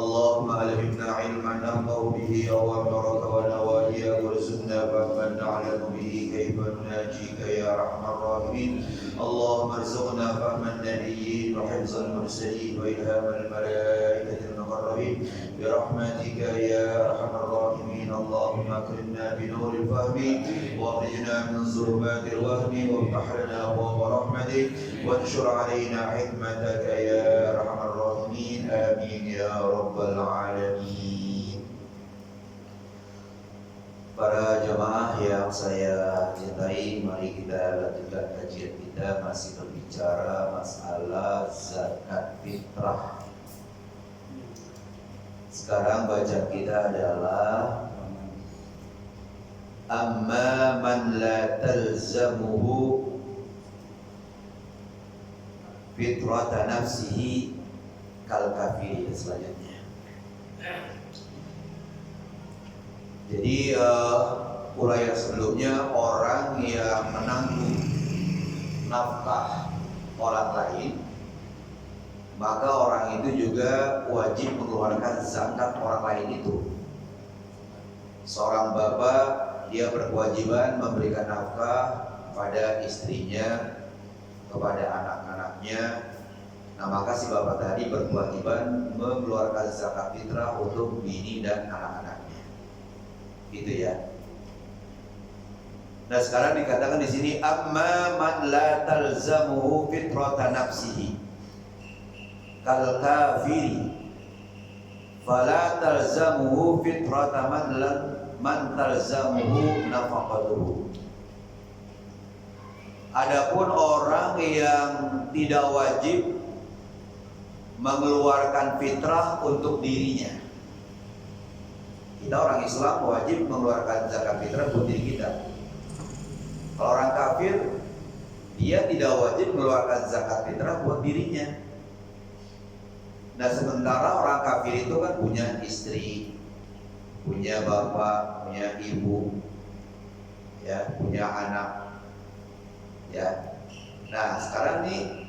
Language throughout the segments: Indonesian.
اللهم ألهمنا علما ننفع به أوامرك ونواهيك وارزقنا فهما نعلم به كيف نناجيك يا أرحم الراحمين. اللهم ارزقنا فهم النبيين وحفظ المرسلين وإلهام الملائكة المقربين برحمتك يا أرحم الراحمين. اللهم أكرمنا بنور الفهم وأخرجنا من ظلمات الوهم وافتح لنا أبواب رحمتك وانشر علينا حكمتك يا أرحم الراحمين. آمين يا رب العالمين. Para jamaah yang saya cintai, mari kita lanjutkan kajian kita masih berbicara masalah zakat fitrah. Sekarang bacaan kita adalah amma man la talzamuhu fitrata nafsihi kal kafir. Selanjutnya, jadi uraian sebelumnya, orang yang menanggung nafkah orang lain, maka orang itu juga wajib mengeluarkan zakat orang lain itu. Seorang bapak, dia berkewajiban memberikan nafkah pada istrinya, kepada anak-anaknya. Nah, maka si bapak tadi berkewajiban mengeluarkan zakat fitrah untuk bini dan anak-anaknya. Gitu ya. Nah, sekarang dikatakan di sini amma man la talzamuhu fitrata nafsihi kal kafiri fala talzamuhu fitrata man talzamuhu nafaqatuhu. Adapun orang yang tidak wajib mengeluarkan fitrah untuk dirinya. Kita orang Islam wajib mengeluarkan zakat fitrah buat diri kita. Kalau orang kafir, dia tidak wajib mengeluarkan zakat fitrah buat dirinya. Nah, sementara orang kafir itu kan punya istri, punya bapak, punya ibu, ya, punya anak, ya. Nah, sekarang nih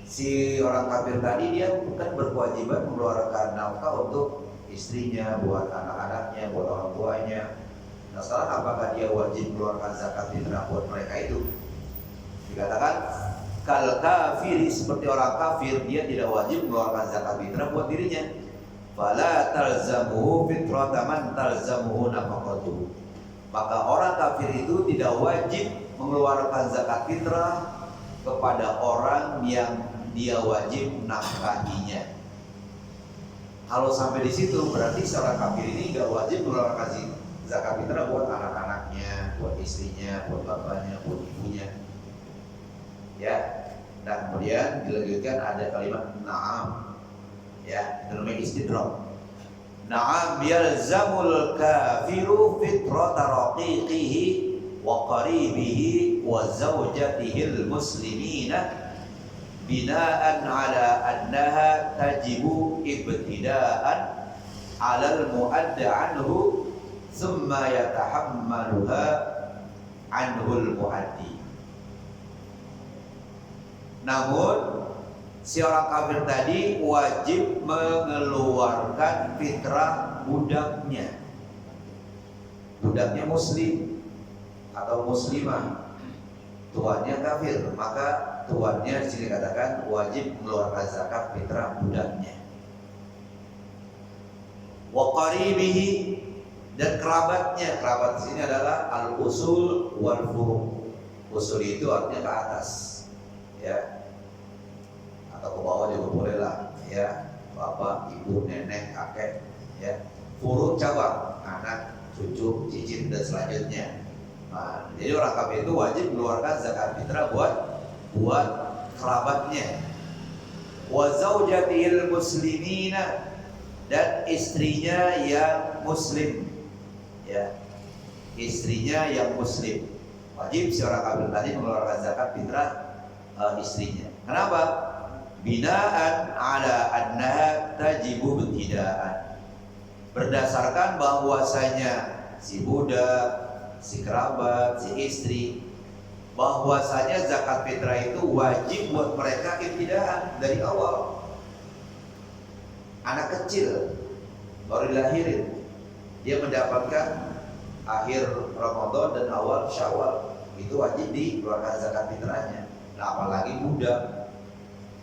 si orang kafir tadi dia kan berkewajiban mengeluarkan nafkah untuk istrinya, buat anak-anaknya, buat orang tuanya. Nah, sekarang apakah dia wajib mengeluarkan zakat fitrah buat mereka itu? Dikatakan kal kafiri, seperti orang kafir, dia tidak wajib mengeluarkan zakat fitrah buat dirinya. Fala talzamuhu fitrata man talzamuhu nafaqatuhu. Maka orang kafir itu tidak wajib mengeluarkan zakat fitrah kepada orang yang dia wajib nafkahinya. Kalau sampai di situ, berarti seorang kafir ini nggak wajib mengeluarkan zakat fitrah buat anak-anaknya, buat istrinya, buat bapaknya, buat ibunya. Ya. Nah, kemudian dilanjutkan ada kalimat na'am. Ya, itu namanya istidrak. Na'am yalzamul kafiru fitrata raqiqihi wa qaribihi wa zawjatihil muslimina binaan ala annaha tajibu ibtidaan alal muadda anhu thumma yatahammaluha anhul muaddi. Namun si orang kafir tadi wajib mengeluarkan fitrah budaknya. Budaknya muslim atau muslimah, tuannya kafir, maka tuannya di sini katakan wajib mengeluarkan zakat fitrah budaknya. Wa qaribihi, dan kerabatnya. Kerabat di sini adalah al-usul wal furu'. Usul itu artinya ke atas, ya, atau ke bawah juga boleh lah, ya, bapak, ibu, nenek, kakek, ya. Furu' cabang, anak, cucu, cicit dan selanjutnya. Nah, jadi orang kafir itu wajib mengeluarkan zakat fitrah buat kerabatnya. Wa zaujatihil muslimina, dan istrinya yang muslim, ya, istrinya yang muslim. Wajib si orang kafir tadi mengeluarkan zakat fitrah istrinya. Kenapa? Binaan ala annaha tajibu ibtidaan, berdasarkan bahwasanya si budak, si kerabat, si istri, bahwasanya zakat fitrah itu wajib buat mereka ibtidaan dari awal. Anak kecil baru dilahirin, dia mendapatkan akhir Ramadan dan awal Syawal, itu wajib dikeluarkan zakat fitrahnya. Nah, apalagi budak,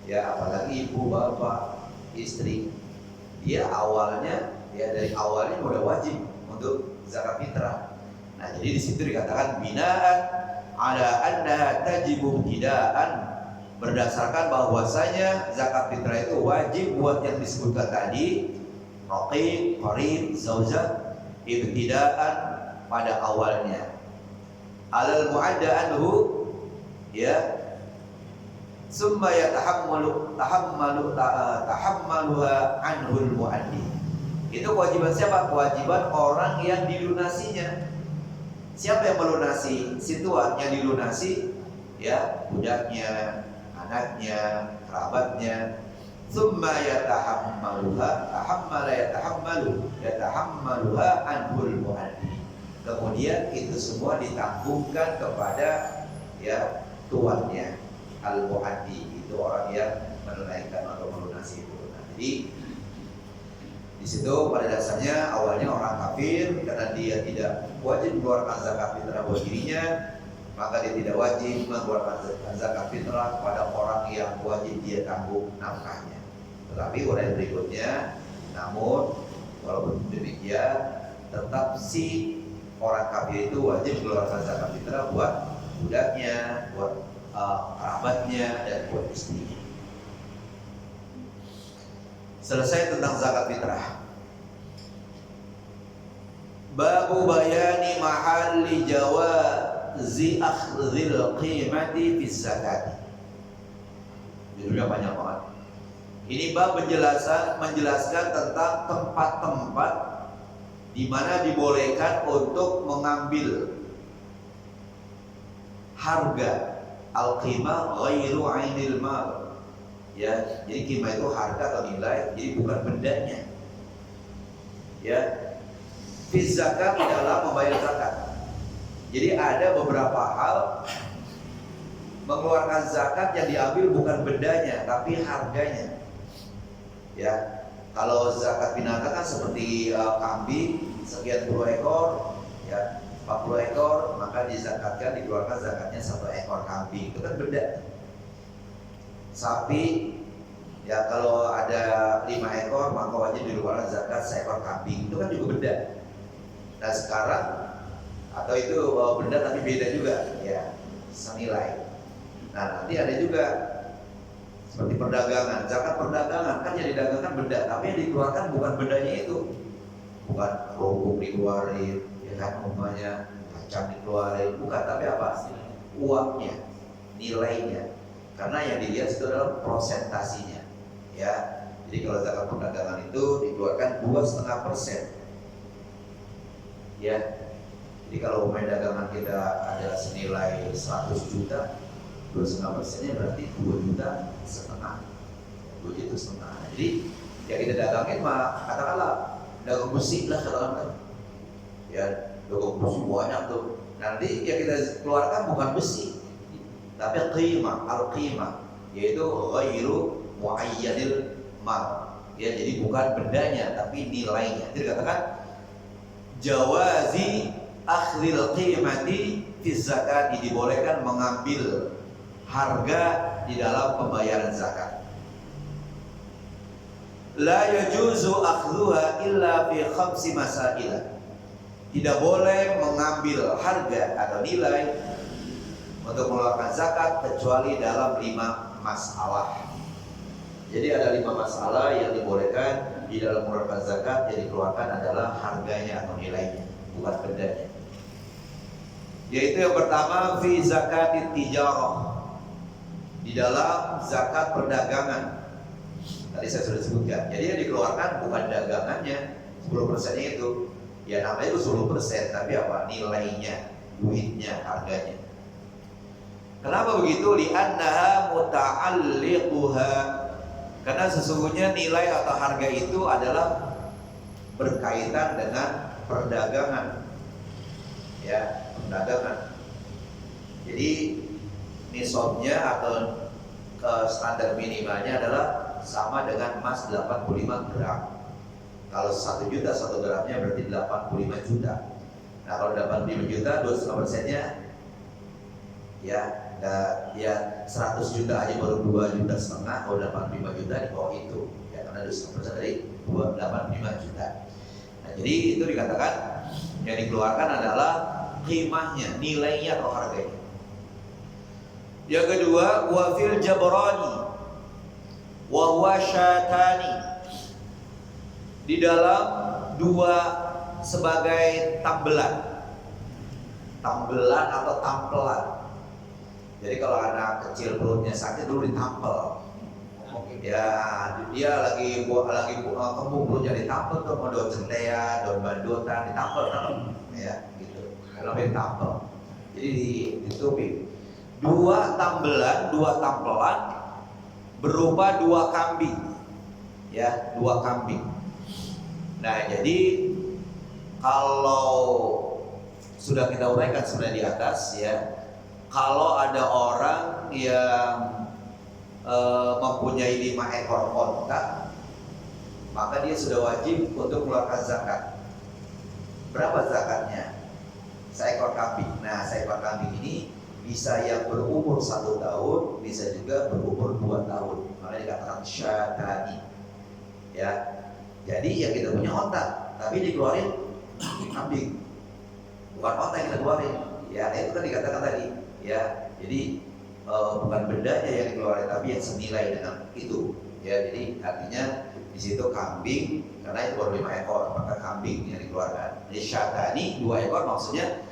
ya apalagi ibu, bapak, istri, dia awalnya, ya dari awalnya udah wajib untuk zakat fitrah. Nah, jadi di situ dikatakan binaan ala annaha tajibu ibtidaan, berdasarkan bahwasanya zakat fitrah itu wajib buat yang disebutkan tadi, raqiq, qarib, zaujah, ibtidaan, pada awalnya. Alal mu'adda anhu, ya, summa tahammaluha anhul mu'addi. Itu kewajiban siapa? Kewajiban orang yang dilunasinya. Siapa yang melunasi? Si tuan yang dilunasi, ya, budaknya, anaknya, kerabatnya. Summa yatahammaluha anhul mu'addi. Kemudian itu semua ditanggungan kepada, ya, tuannya, al-mu'addi, itu orang yang menunaikan atau melunasi itu. Nah, jadi di situ pada dasarnya awalnya orang kafir, karena dia tidak wajib mengeluarkan zakat fitrah buat dirinya, maka dia tidak wajib mengeluarkan zakat fitrah pada orang yang wajib dia tanggung nafkahnya. Tetapi uraian berikutnya, namun walaupun demikian tetap si orang kafir itu wajib mengeluarkan zakat fitrah buat budaknya, buat kerabatnya, dan buat istrinya. Selesai tentang zakat fitrah. Babu bayani mahalli jawazi akhdhil qimati fi zakat. Judulnya panjang banget. Ini bab menjelaskan tentang tempat-tempat di mana dibolehkan untuk mengambil harga al-qimah ghairu 'ainil mal. Ya, jadi qimah itu harga atau nilai, jadi bukan bendanya. Ya. Fi zakat dalam membayar zakat. Jadi ada beberapa hal mengeluarkan zakat yang diambil bukan bendanya tapi harganya. Ya. Kalau zakat binatang kan seperti kambing sekian puluh ekor, ya 40 ekor, maka dizakatkan, dikeluarkan zakatnya 1 ekor kambing, itu kan benda. Sapi, ya kalau ada 5 ekor maka wajib dikeluarkan zakat 1 ekor kambing, itu kan juga benda. Nah sekarang, atau itu benda tapi beda juga, ya senilai. Nah nanti ada juga seperti perdagangan, zakat perdagangan kan yang didagangkan benda, tapi yang dikeluarkan bukan bendanya itu, bukan kerupuk dikeluarin, ya kan umpamanya kacang dikeluarin, bukan, tapi apa? Uangnya, nilainya, karena yang dilihat itu adalah prosentasinya, ya. Jadi kalau zakat perdagangan itu dikeluarkan 2,5%, ya. Jadi kalau umpamanya dagangan kita ada senilai 100 juta, 2,5%-nya berarti 2,5 juta. 2,5 juta. Jadi yang kita dagangin mah katakanlah dagang besi lah katakanlah. Ya, dagang besi banyak tuh. Nanti yang kita keluarkan bukan besi, tapi qimah, al-qimah, yaitu ghairu muayyanil mal. Ya, jadi bukan bendanya tapi nilainya. Jadi katakan jawazi akhdhil qimati fi zakat, dibolehkan mengambil harga di dalam pembayaran zakat. La yajuzu akhdhuha illa fi 5 masail. Tidak boleh mengambil harga atau nilai untuk mengeluarkan zakat kecuali dalam 5 masalah. Jadi ada 5 masalah yang dibolehkan di dalam mengeluarkan zakat, yang dikeluarkan adalah harganya atau nilainya, bukan bendanya. Yaitu yang pertama fi zakatit tijarah, di dalam zakat perdagangan. Tadi saya sudah sebutkan. Jadi yang dikeluarkan bukan dagangannya, 10%-nya itu. Ya namanya itu 10%, tapi apa? Nilainya, duitnya, harganya. Kenapa begitu? Li'annaha muta'alliquha. Karena sesungguhnya nilai atau harga itu adalah berkaitan dengan perdagangan. Ya, perdagangan. Jadi nisabnya atau standar minimalnya adalah sama dengan emas 85 gram. Kalau 1 juta 1 gramnya berarti 85 juta. Nah kalau 85 juta 25%-nya ya 100 juta aja baru 2,5 juta. Kalau 85 juta di bawah itu ya, karena 25% dari 85 juta. Nah jadi itu dikatakan yang dikeluarkan adalah qimahnya, nilainya atau harganya. Yang kedua, wa fil jabrani wa huwa syatani, di dalam 2 sebagai tambelan atau tampelan. Jadi kalau anak kecil perutnya sakit dulu ditampel. Ya dia lagi kembung perutnya ditampel tuh, mau daun centea, daun bandotan ditampel ya gitu. Kalau ditampel. Jadi ditupin. 2 tambelan, 2 tampelan berupa 2 kambing. Ya, 2 kambing. Nah, jadi kalau sudah kita uraikan sebenarnya di atas ya, kalau ada orang yang mempunyai 5 ekor onta, maka dia sudah wajib untuk mengeluarkan zakat. Berapa zakatnya? Seekor kambing. Nah, seekor kambing ini bisa yang berumur 1 tahun, bisa juga berumur 2 tahun. Makanya dikatakan syatani. Ya. Jadi ya kita punya onta, tapi dikeluarin kambing. Bukan onta yang kita keluarin. Ya, itu kan dikatakan tadi. Ya, jadi bukan bendanya yang dikeluarin, tapi yang senilai dengan itu. Ya, jadi artinya di situ kambing, karena itu baru 5 ekor, maka kambing yang dikeluarkan. Jadi syatani 2 ekor maksudnya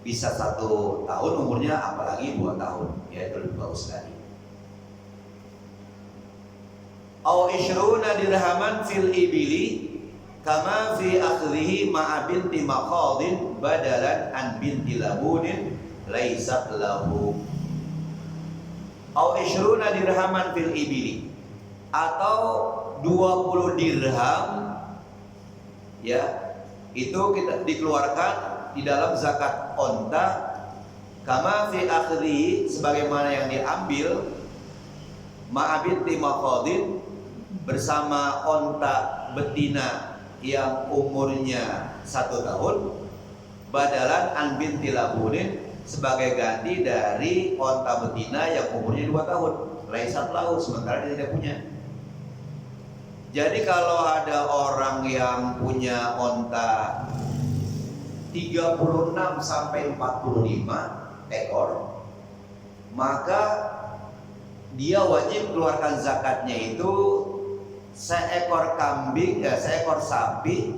bisa 1 tahun umurnya, apalagi 2 tahun. Ya, itu lebih bagus tadi. Au ishruna dirhaman fil ibili kama fi akhdhihi ma'a binti maqadin badalan an binti labunin laysat lahu. Au ishruna dirhaman fil ibili, atau 20 dirham ya, itu kita dikeluarkan di dalam zakat onta, kama fi akhdhihi, sebagaimana yang diambil, ma'a binti maqadin, bersama onta betina yang umurnya 1 tahun, badalan an binti labunin, sebagai ganti dari onta betina yang umurnya 2 tahun, laisat lahu, sementara dia tidak punya. Jadi kalau ada orang yang punya onta 36 sampai 45 ekor, maka dia wajib keluarkan zakatnya itu seekor kambing, seekor sapi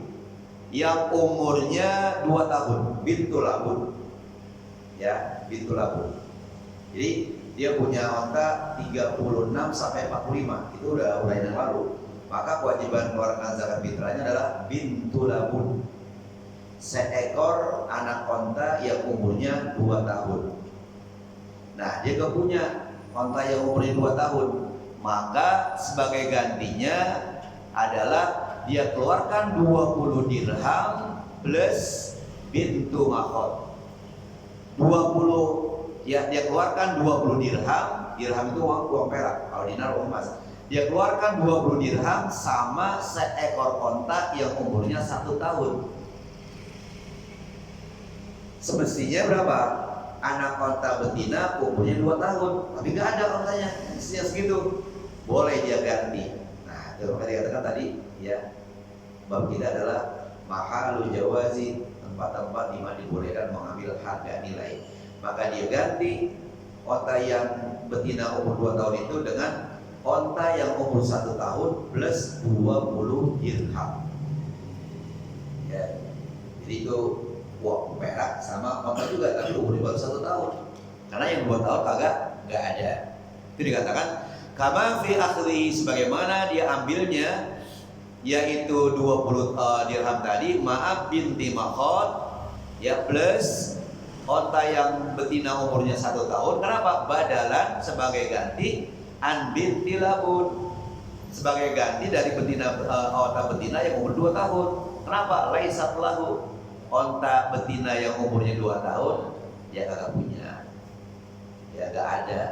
yang umurnya 2 tahun, bintul labun. Ya, bintul labun. Jadi dia punya onta 36 sampai 45, itu udah uraian yang lalu. Maka kewajiban keluarkan zakat fitrahnya adalah bintul labun, seekor anak onta yang umurnya 2 tahun. Nah, dia gak punya onta yang umurnya 2 tahun, maka sebagai gantinya adalah dia keluarkan 20 dirham plus bintu makhot. 20 ya, dia keluarkan 20 dirham. Dirham itu uang perak, kalau dinar uang emas. Dia keluarkan 20 dirham sama seekor onta yang umurnya 1 tahun. Semestinya berapa? Anak onta betina umurnya 2 tahun, tapi gak ada ontanya yang segitu. Boleh dia ganti. Nah, itu makanya dikatakan tadi ya, bab kita adalah mahalu jawazi, tempat-tempat di mana dibolehkan mengambil harga nilai. Maka dia ganti onta yang betina umur 2 tahun itu dengan onta yang umur 1 tahun plus 20 dirham. Ya. Jadi itu uang perak sama onta juga, tapi umurnya baru 1 tahun. Karena yang 2 tahun gak ada. Itu dikatakan kama fi akhri, sebagaimana dia ambilnya, yaitu 20 dirham tadi, maaf binti makhot ya, plus onta yang betina umurnya 1 tahun. Kenapa? Badalan, sebagai ganti, an binti labun, sebagai ganti dari betina onta betina yang umur 2 tahun. Kenapa? Laisat lahu, onta betina yang umurnya 2 tahun ya kagak punya, ya gak ada.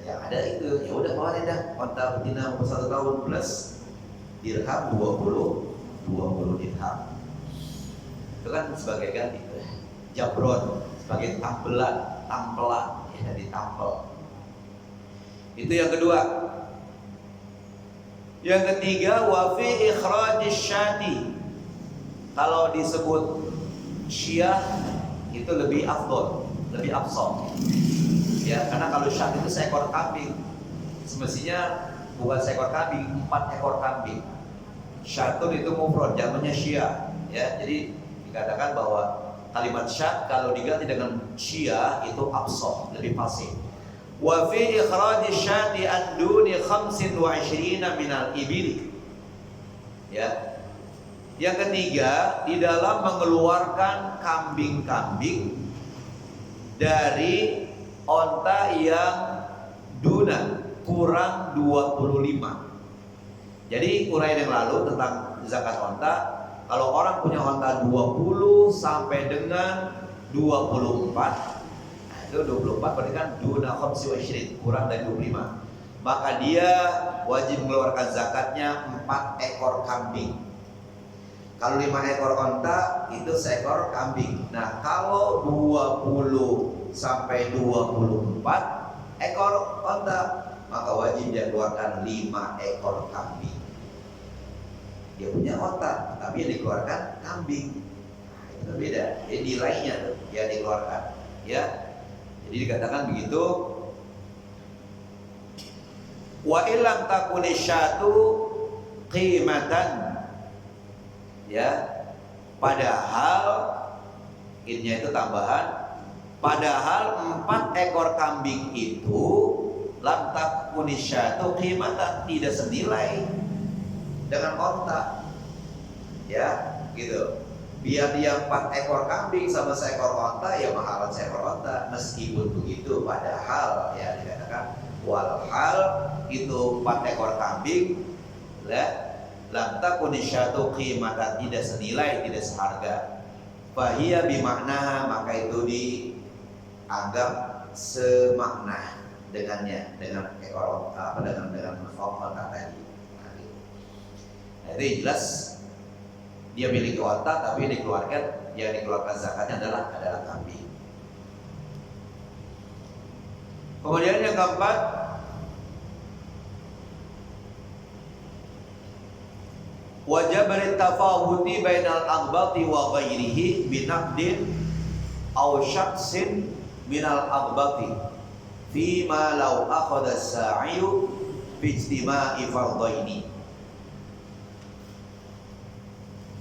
Yang ada itu ya udah keluarin dah onta betina umur 1 tahun plus dirham 20 20 dirham. Itu kan sebagai ganti jabron, sebagai tampelan ya, ditampel. Itu yang kedua. Yang ketiga, wa fi ikhrajis syati. Kalau disebut syiah itu lebih afdol, lebih afsal. Ya, karena kalau syat itu seekor kambing. Semestinya bukan seekor kambing, 4 ekor kambing. Syatun itu mufrad, jamaknya syiah. Ya, jadi dikatakan bahwa kalimat syat kalau diganti dengan syiah itu afsal, lebih fasih. Wa fi ikhrajis syati an duni 25 minal ibili. Ya. Yang ketiga, di dalam mengeluarkan kambing-kambing dari onta yang duna, kurang 25. Jadi uraian yang lalu tentang zakat onta, kalau orang punya onta 20 sampai dengan 24, itu 24 berarti kan duna 25, kurang dari 25. Maka dia wajib mengeluarkan zakatnya 4 ekor kambing. Kalau 5 ekor onta itu seekor kambing. Nah, kalau 20 sampai 24 ekor onta, maka wajib dia keluarkan 5 ekor kambing. Dia punya onta, tapi yang dikeluarkan kambing. Nah, itu beda. Jadi nilainya tuh yang dikeluarkan. Ya, jadi dikatakan begitu. Wa illam takuni syatu qimatan. Ya, padahal innya itu tambahan. Padahal 4 ekor kambing itu lam takuni syatu qimatan, tidak senilai dengan onta. Ya, gitu. Biar dia 4 ekor kambing sama seekor onta, ya mahalan seekor onta. Meskipun begitu, padahal ya dikatakan walhal itu 4 ekor kambing lam takuni syatu qimatan, tidak senilai, tidak seharga. Fahiya bimaknaha, maka itu dianggap semakna dengannya, dengan ekor onta, dengan onta tadi. Nah, itu jelas dia miliki onta, tapi yang dikeluarkan zakatnya adalah kambing. Kemudian yang keempat, wajib bertafawuti bainal aghbati wa ghairihi binaqdin aw syaksin minal aghbati fi ma law akhadha as-sa'iyu fi ijtima'i fardhaini.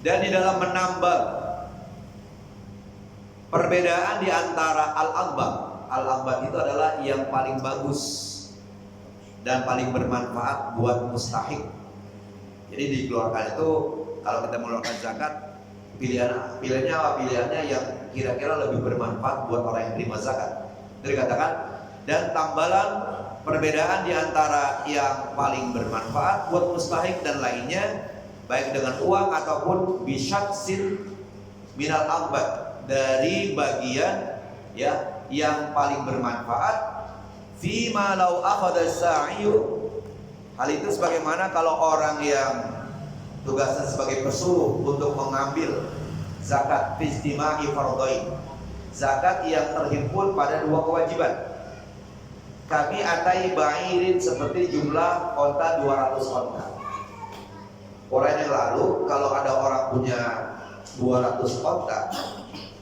Dan di dalam menambah perbedaan di antara al-aghbat itu adalah yang paling bagus dan paling bermanfaat buat mustahik. Jadi dikeluarkan itu, kalau kita mengeluarkan zakat, pilihannya apa? Pilihannya yang kira-kira lebih bermanfaat buat orang yang terima zakat. Jadi dikatakan, dan tambalan perbedaan di antara yang paling bermanfaat buat mustahik dan lainnya, baik dengan uang ataupun bisyaksin minal aghbat, dari bagian ya yang paling bermanfaat, fi ma law akhadha as-sa'iyu. Hal itu sebagaimana kalau orang yang tugasnya sebagai pesuruh untuk mengambil zakat fi ijtima'i fardhain, zakat yang terhimpun pada 2 kewajiban. Kami atai ba'irin, seperti jumlah onta 200 onta. Orang yang lalu, kalau ada orang punya 200 onta,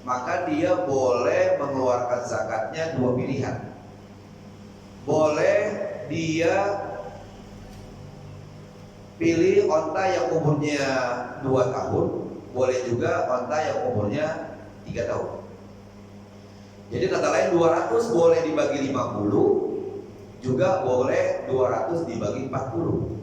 maka dia boleh mengeluarkan zakatnya 2 pilihan. Boleh dia pilih onta yang umurnya 2 tahun, boleh juga onta yang umurnya 3 tahun. Jadi kata lain 200 boleh dibagi 50, juga boleh 200 dibagi 40.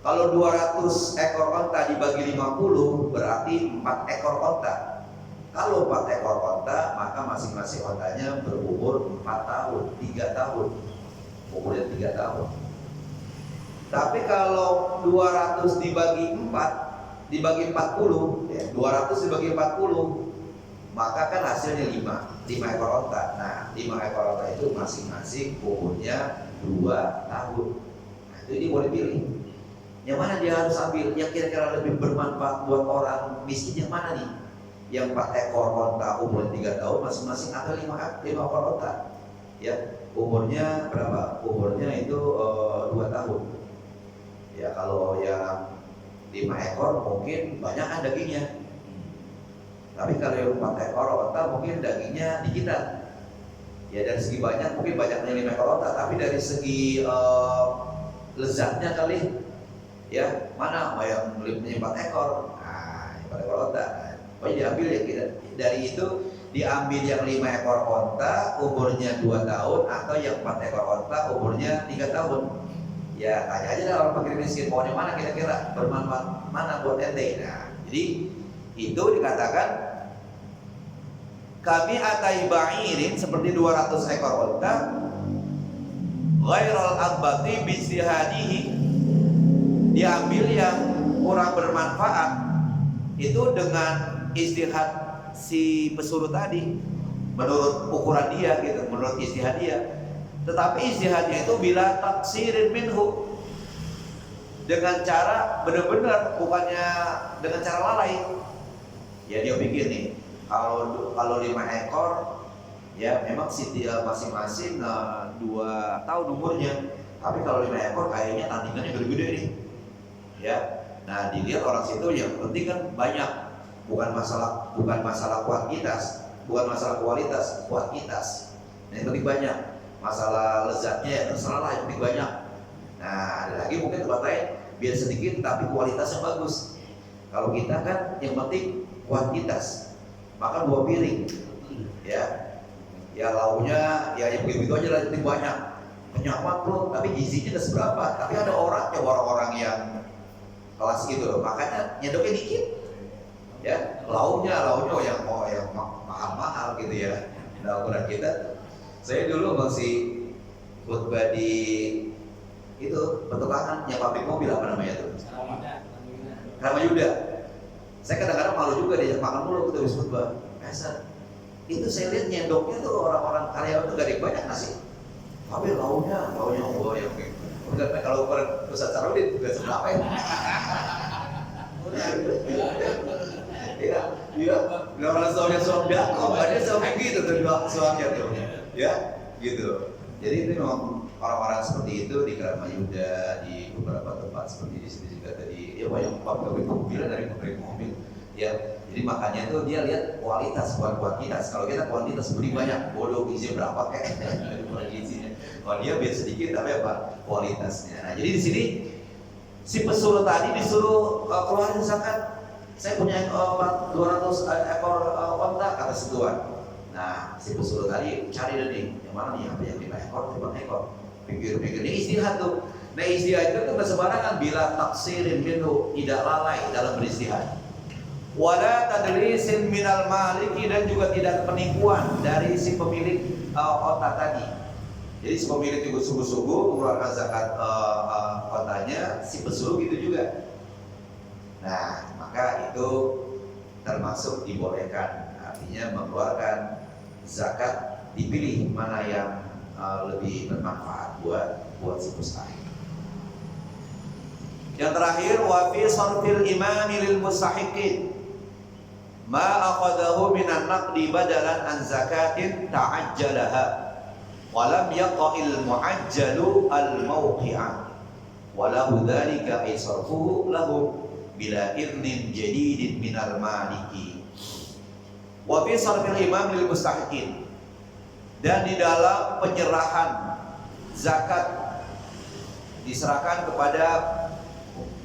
Kalau 200 ekor onta dibagi 50 berarti 4 ekor onta. Kalau 4 ekor onta, maka masing-masing ontanya berumur 4 tahun, 3 tahun, umurnya 3 tahun. Tapi kalau 200 dibagi 4, dibagi 40, ya, 200 dibagi 40, maka kan hasilnya 5 ekor onta. Nah, 5 ekor onta itu masing-masing umurnya 2 tahun. Nah, itu ini boleh pilih. Yang mana dia harus ambil? Yang kira-kira lebih bermanfaat buat orang miskin yang mana nih? Yang 4 ekor onta umur 3 tahun masing-masing atau 5 ekor onta? Ya, umurnya berapa? Umurnya itu 2 tahun. Ya, kalau yang 5 ekor mungkin banyak kan dagingnya. Tapi kalau yang 4 ekor onta mungkin dagingnya dikitan. Ya, dari segi banyak mungkin banyaknya 5 ekor onta, tapi dari segi lezatnya kali ya mana yang lebih 4 ekor? Nah, 4 ekor onta. Oh, diambil ya kita. Dari itu diambil yang 5 ekor onta umurnya 2 tahun atau yang 4 ekor onta umurnya 3 tahun. Ya tanya aja lah orang fakir miskin, mau yang mana kira-kira bermanfaat mana buat ente. Nah, jadi itu dikatakan kami atai ba'irin seperti 200 ekor onta ghairal abbati bisihadihi, diambil yang kurang bermanfaat itu dengan istihad si pesuruh tadi menurut ukuran dia gitu, menurut istihad dia. Tetapi istihadnya itu bila taksirin minhu, dengan cara benar-benar, bukannya dengan cara lalai. Ya dia pikir nih, kalau 5 ekor ya memang si dia masing-masing 2 tahun umurnya. Tapi kalau 5 ekor kayaknya tandingannya gede-gede nih. Ya. Nah, dilihat orang situ yang penting kan banyak. Bukan masalah kuantitas, bukan masalah kualitas, kuantitas. Yang penting banyak. Masalah lezatnya ya terserah lah, yang penting banyak. Nah, ada lagi mungkin tempat lain biar sedikit tapi kualitasnya bagus. Kalau kita kan yang penting kuantitas. Makan 2 piring. Ya. Ya lauknya ya yang begitu aja lah, yang penting banyak. Kenyang perut, tapi gizinya udah seberapa. Tapi ada orang yang kelas gitu loh, makanya nyedoknya dikit. Ya, lauknya yang mahal-mahal gitu ya. Nah, ukuran kita, saya dulu masih khutbah di itu petukangan yang pabrik mobil, apa namanya tuh? Ramayuda. Saya kadang-kadang malu juga diajak makan mulu kita habis khutbah. Itu saya lihat nyendoknya tuh orang-orang karyawan tuh gak ada yang banyak nasi. Tapi lauknya yang kalau Ustaz Sarudin juga seberapa ya? Iya, kalau soalnya suami kok ada suami gitu tuh suaminya tuh, ya, gitu. Jadi itu memang orang-orang seperti itu di Ramayuda, di beberapa tempat seperti di sini juga tadi. Ya banyak pabrik mobil dari pabrik mobil, ya. Jadi makanya tuh dia lihat kualitas bukan kuantitas. Kalau kita kuantitas beli banyak, bodoh gizi berapa kayak gizinya. Kalau dia biar sedikit tapi apa kualitasnya. Nah jadi di sini si pesuruh tadi disuruh keluarin zakat. Saya punya 200 ekor onta kata si tuan. Nah si pesuruh tadi cari deh nih yang mana nih, apa yang 5 ekor, 5 ekor. Pikir-pikir ini istihad tuh. Nah istihad itu kan sembarangan bila taksirin minhu, tidak lalai dalam beristihad. Wala tadrisin minal maliki, dan juga tidak penipuan dari si pemilik onta tadi. Jadi si pemilik juga sungguh-sungguh mengeluarkan zakat ontanya, si pesuruh gitu juga. Nah, maka itu termasuk dibolehkan, artinya mengeluarkan zakat, dipilih mana yang lebih bermanfaat buat si mustahik. Yang terakhir, wa fi sarfil imami lil mustahiqin ma akhadahu minan naqdi badalan an zakatin ta'ajjalaha wa lam yaqa'il mu'ajjalu al mawqi'a wa lahu dhalika ay sarfuhu lahu bila irnin jadidin minal maliki. Wa fi sarfil imam lil mustahiqin, dan di dalam penyerahan zakat diserahkan kepada,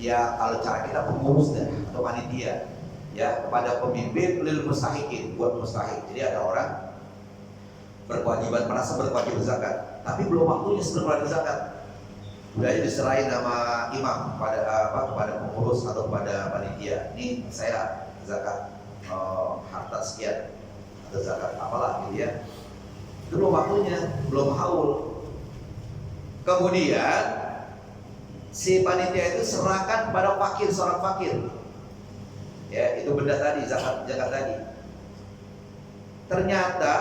ya kalau cara kita pengurus atau panitia, ya kepada pemimpin lil mustahiqin, buat mustahik. Jadi ada orang berkewajiban, merasa berkewajiban zakat, tapi belum waktunya sebelum ada zakat. Udah aja diserahin nama imam kepada pengurus atau kepada panitia. Ini saya zakat harta sekian atau zakat apalah gitu ya. Itu belum waktunya, belum haul. Kemudian si panitia itu serahkan pada fakir, seorang fakir. Ya, itu benda tadi, zakat tadi. Ternyata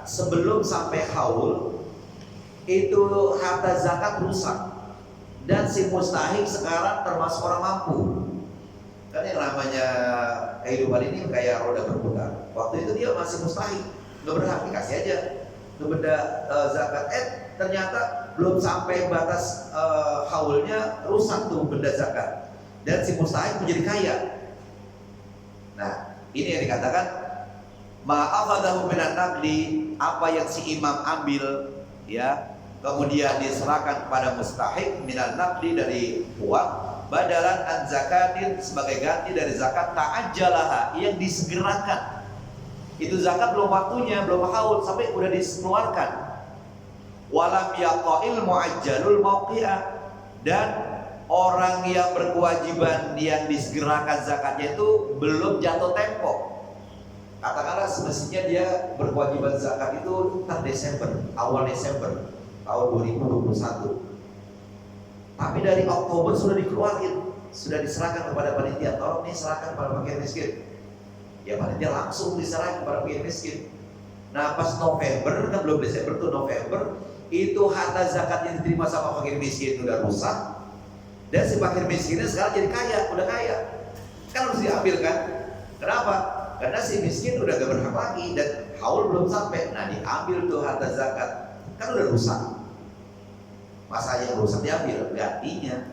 sebelum sampai haul itu harta zakat rusak. dan si mustahik sekarang termasuk orang mampu. Kan yang namanya kehidupan ini kayak roda berputar. Waktu itu dia masih mustahik, nggak berhak, dikasih aja itu benda zakat. Ternyata belum sampai batas haulnya, rusak tuh benda zakat, dan si mustahik menjadi kaya. Nah, ini yang dikatakan ma'akhadahu minan naqdi, apa yang si imam ambil ya, kemudian diserahkan kepada mustahik minan naqdi dari uang, badalan an zakatin, sebagai ganti dari zakat ta'ajjalaha, yang disegerakan. Itu zakat belum waktunya, belum haul, sampai udah dikeluarkan. Walam yaqa'il mu'ajjalul mauqi'ah, dan orang yang berkewajiban yang disegerakan zakatnya itu belum jatuh tempo. Katakanlah semestinya dia berkewajiban zakat itu Desember, awal Desember tahun 2021. Tapi dari Oktober sudah dikeluarin, sudah diserahkan kepada panitia, tolong nih serahkan kepada fakir miskin. Ya panitia langsung diserahkan kepada fakir miskin. Nah pas November, kan belum Desember tuh, November, itu harta zakat yang diterima sama fakir miskin udah rusak, dan si fakir miskinnya sekarang jadi kaya, udah kaya. Kan harus diambil kan? Kenapa? Karena si miskin udah gak berhak lagi dan haul belum sampai. Nah diambil tuh harta zakat, kan udah rusak. Masa yang rusak diambil, gantinya,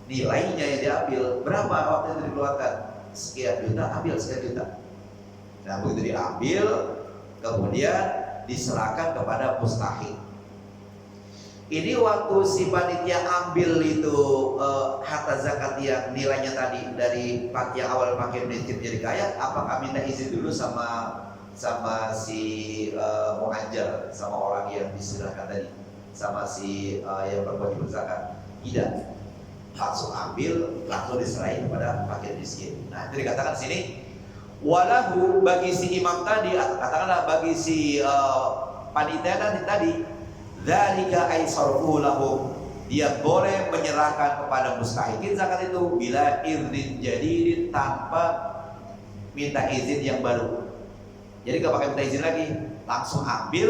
nilainya yang diambil. Berapa waktu itu dikeluarkan? Sekian juta, ambil sekian juta. Nah begitu diambil, kemudian diserahkan kepada mustahik. Ini waktu si panitia ambil itu harta zakat yang nilainya tadi dari yang awal fakir miskin jadi kaya, apakah minta izin dulu sama si muajjal, sama orang yang diserahkan tadi, sama si yang berkewajiban zakat? Tidak, langsung ambil, langsung diserahin kepada fakir miskin. Nah itu dikatakan sini, walahu, bagi si imam tadi, katakanlah bagi si panitia tadi, dzalika aisarfu lahum, dia boleh menyerahkan kepada mustahikin zakat itu bila idzin jadidin, tanpa minta izin yang baru. Jadi gak pakai minta izin lagi, langsung ambil,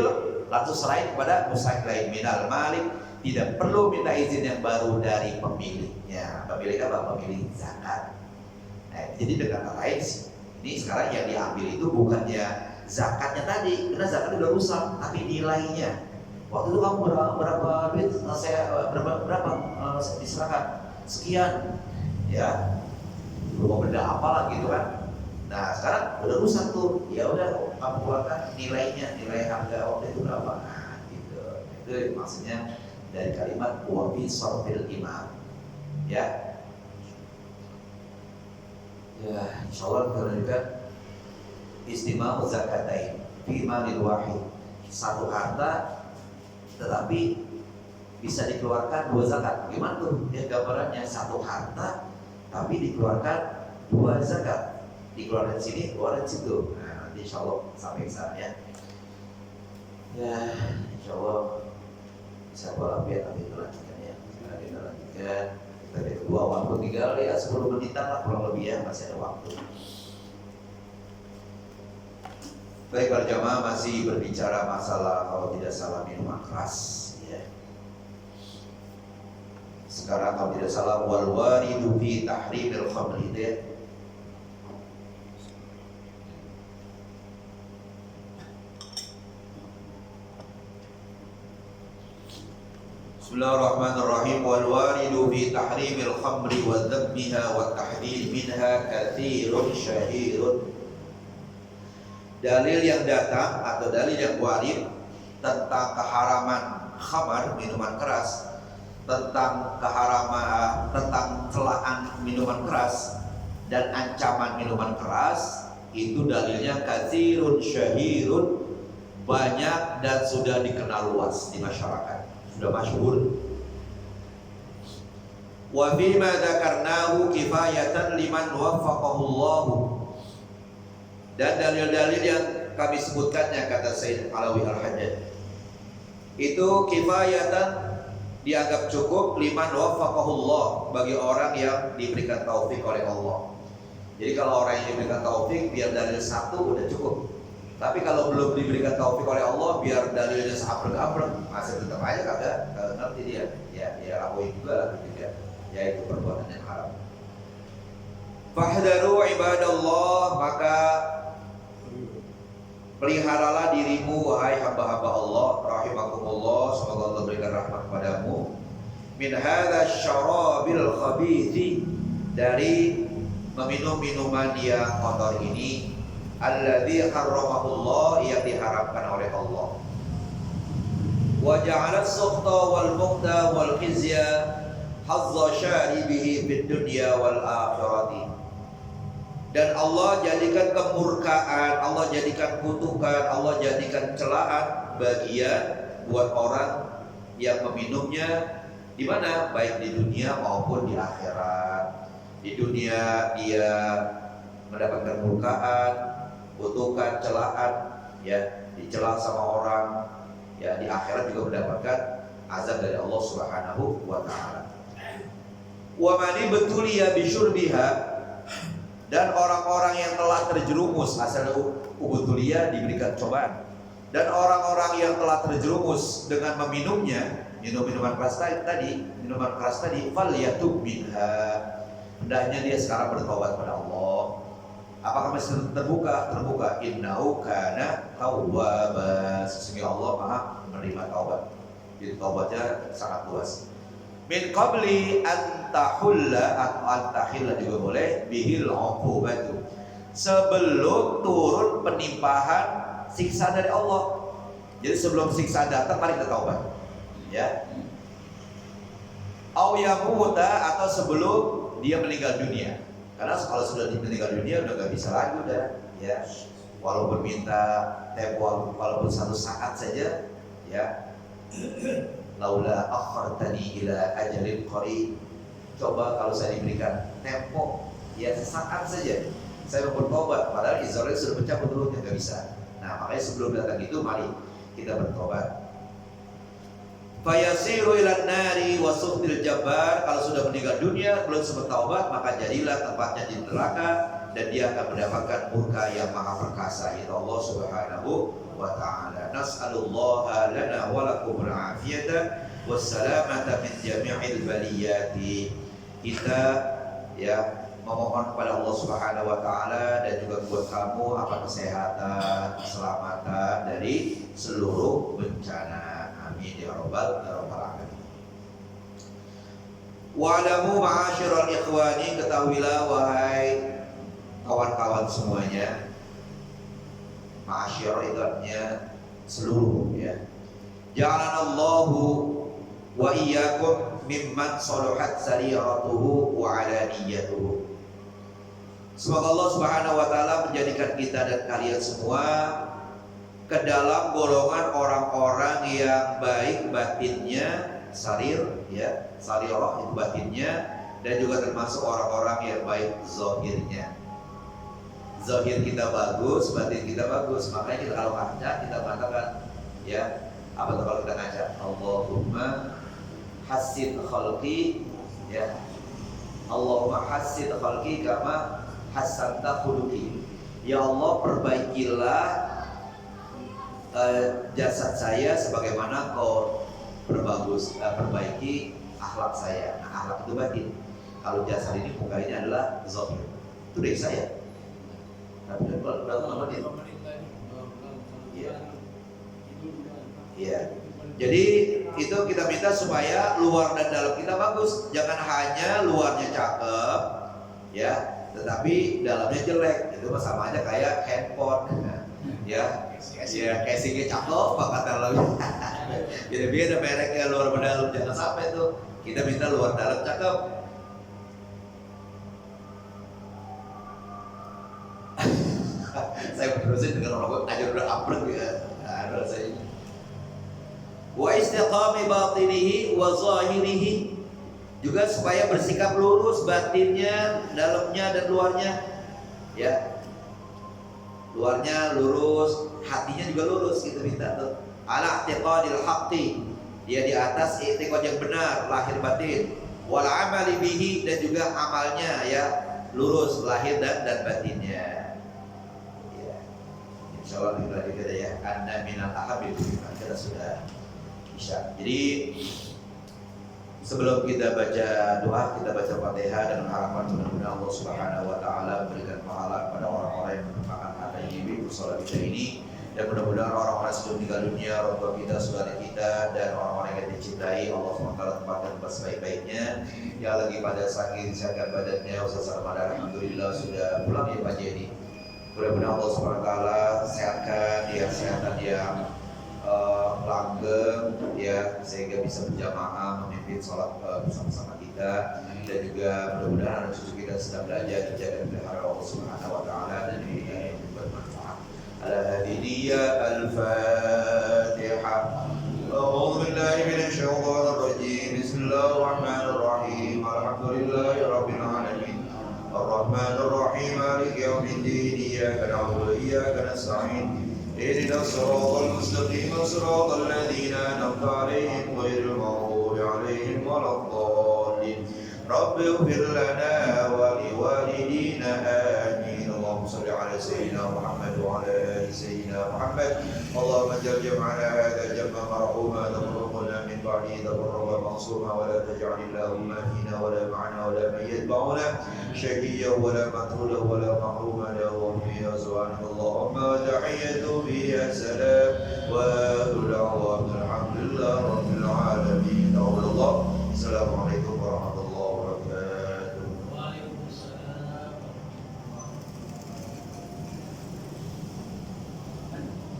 langsung serahin kepada mustahik lain. Minal malik, tidak perlu minta izin yang baru dari pemiliknya. Pemilik apa? Pemilik zakat. Nah, jadi dengan kata lain, ini sekarang yang diambil itu bukannya zakatnya tadi, karena zakat udah rusak, tapi nilainya. Waktu itu kamu berapa duit? Saya berapa diserahkan? Sekian, ya. Belum benda apalah gitu kan. Nah sekarang udah rusak tuh, ya udah kamu keluarkan nilainya, nilai harga waktu itu berapa? Nah gitu. Itu maksudnya dari kalimat wabi sorfil imam, ya. Ya, insyaallah kita lanjutkan istima'u zakatain fi malil wahid, satu harta tetapi bisa dikeluarkan dua zakat. Gimana tuh? Ya gambarannya satu harta tapi dikeluarkan dua zakat, dikeluarkan sini, keluarkan situ. Nah nanti insyaallah sampai ke sana ya. Ya insyaallah bisa walafiat, nanti kita lanjutkan ya. Sekarang kita lanjutkan. Dari dua waktu tinggal ya 10 menitan lah kurang lebih ya, masih ada waktu. Baik para jamaah, masih berbicara masalah kalau tidak salah minuman keras ya. Sekarang kalau tidak salah wal waridu fi tahrimil khamri itu ya. Bismillahirrahmanirrahim. Wal waridu fi tahrimil khamri wa dhammiha wa tahdhir minha katsirun syahirun. Dalil yang datang atau dalil yang warid tentang keharaman khamar, minuman keras, tentang keharaman, tentang celaan minuman keras dan ancaman minuman keras, itu dalilnya katsirun syahirun, banyak dan sudah dikenal luas di masyarakat, sudah masyhur. Wa bima dzakarnahu kifayatan liman waffaqahu Allah. Dan dalil-dalil yang kami sebutkannya, kata Sayyid Alawi Al-Hajjaj, itu kifayatan, dianggap cukup, liman waffaqahu Allah, bagi orang yang diberikan taufik oleh Allah. Jadi kalau orang yang diberikan taufik, biar dalil satu udah cukup. Tapi kalau belum diberikan taufik oleh Allah, biar dalilnya seabrek-abrek, masih tetap aja kagak ngerti dia. Ya lakuin juga lah gitu ya. Ya itu perbuatan yang haram. Fahdharu ibadallah, maka peliharalah dirimu wahai hamba-hamba Allah rahimakumullah, semoga Allah berikan rahmat kepadamu. Min hadza syarabil khabithi, dari meminum minuman yang kotor ini, alladzi harramahullah, yang diharamkan oleh Allah. Wa ja'ala as-sukhta wal muqta wal khizya hazza syaribihi fid dunya wal akhirati. Dan Allah jadikan kemurkaan, Allah jadikan kutukan, Allah jadikan celaan bagian buat orang yang meminumnya, di mana? Baik di dunia maupun di akhirat. Di dunia dia mendapatkan murkaan, kutukan, celaan, ya, dicela sama orang, ya, di akhirat juga mendapatkan azab dari Allah Subhanahu wa taala. Wa mani betuliya bisyurbiha, dan orang-orang yang telah terjerumus, asal ubutulia diberikan cobaan, dan orang-orang yang telah terjerumus dengan meminumnya, minuman keras tadi, fal yatub minha, hendaknya dia sekarang bertobat kepada Allah. Apakah masih terbuka? Terbuka. Innahu kana tawwaba, sesungguhnya Allah Maha menerima taubat. Jadi taubatnya sangat luas. Min qabli an tahulla atau an tahilla juga boleh, bihil uqubatu, sebelum turun penimpahan siksa dari Allah. Jadi sebelum siksa datang mari kita taubat, ya. Au yamuta, atau sebelum dia meninggal dunia. Karena kalau sudah meninggal dunia udah nggak bisa lagi udah, ya. Walaupun minta tempo, walaupun satu saat saja, ya. Laula akhartani ila ajalin qarib, coba kalau saya diberikan tempo, ya sesaat saja saya bertobat, padahal Israel sudah pecah betul, nggak bisa. Nah makanya sebelum datang itu mari kita bertobat. Fayasiru ilan nari wasuftil jabbar, kalau sudah meninggal dunia belum sempat taubat, maka jadilah tempatnya di neraka, dan dia akan mendapatkan murka yang maha perkasa, itu Allah Subhanahu wa ta'ala. Nas'alullaha lana wa lakum al-afiyata wassalamata min jami'il baliyati. Kita ya memohon kepada Allah Subhanahu wa ta'ala dan juga buat kamu apa kesehatan, keselamatan dari seluruh bencana. Amin ya rabbal alamin. Wa'lamu ma'asyiral ikhwani, ketahuilah wahai kawan-kawan semuanya. Ma'asyir itu artinya seluruh, ya. Ja'alanallahu wa iyyakum mimman salahat sariratuhu wa alaniyatuhu. Semoga Allah Subhanahu wa taala menjadikan kita dan kalian semua ke dalam golongan orang-orang yang baik batinnya, sarir, ya, sarirah itu batinnya, dan juga termasuk orang-orang yang baik zahirnya. Zahir kita bagus, batin kita bagus. Makanya kita kalau ngaca kita mengatakan, ya, apa tuh kalau kita ngaca? Allahumma hassin khalqi, ya. Allahumma hassin khalqi kama hassanta khuluqi. Ya Allah, perbaikilah jasad saya sebagaimana kau perbaiki akhlak saya. Nah, akhlak itu batin. Kalau jasad ini muka ini adalah zahir. Itu dari saya. Tapi kalau nama dia, iya, iya. Jadi itu kita minta supaya luar dan dalam kita bagus. Jangan hanya luarnya cakep, ya, tetapi dalamnya jelek. Itu sama aja kayak handphone, ya. Ya, casingnya cakep, maka dalamnya. Jadi beda mereknya luar dan dalam. Jangan sampai tuh kita minta luar dalam cakep. Saya berurusan dengan orang ajar udah abrek ya, ada saya. Wa istiqami batinihi wa zahirihi, juga supaya bersikap lurus batinnya, dalamnya dan luarnya, ya. Luarnya lurus, hatinya juga lurus, kita minta tuh. Ala i'tiqadil haqqi, dia di atas i'tiqad yang benar, lahir batin. Wal amali bihi, dan juga amalnya ya lurus lahir dan batinnya. insyaallah kita ya, anna minal ahabil, kita sudah bisa. Jadi sebelum kita baca doa, kita baca Fatihah dengan harapan mudah-mudahan Allah Subhanahu wa taala berikan pahala pada orang-orang yang merupakan harta ibu salat kita ini, dan mudah-mudahan orang-orang sebelum meninggal dunia, orang tua kita, saudara kita, dan orang-orang yang dicintai Allah SWT tempatkan tempat sebaik-baiknya. Yang lagi pada sakit, sehatkan badannya, Ustaz Ramadan alhamdulillah sudah pulang ya Pak Jadi. Mudah-mudahan Allah SWT sehatkan dia, kesehatan yang langgeng ya, sehingga bisa berjamaah memimpin sholat bersama-sama kita, dan juga mudah-mudahan anak cucu kita sedang belajar dijaga oleh Allah Subhanahu wa taala dan ini bermanfaat. Al-Hadiyah Al-Fatihah. A'udzu billahi minasy syaithanir rajim. Bismillahirrahmanirrahim. Alhamdulillahirabbil alamin. Ar-Rahmanir Rahim. Maliki yaumiddin. Iyyaka na'budu wa iyyaka nasta'in. اهدنا الصراط المستقيم صراط الذين أنعمت عليهم غير المغضوب عليهم ولا الضالين رب اغفر لنا ولوالدينا آمين اللهم صل على سيدنا محمد وعلى آل سيدنا محمد اللهم اجعل جمعنا هذا جمعا مرحوما تفرقنا من بعده تفرقا معصوما ولا تجعل اللهم فينا ولا معنا ولا من يتبعنا شقيا ولا مطرودا ولا محروما له فيها سبحانك اللهم وتحيته فيها سلام وآخر دعوانا الحمد لله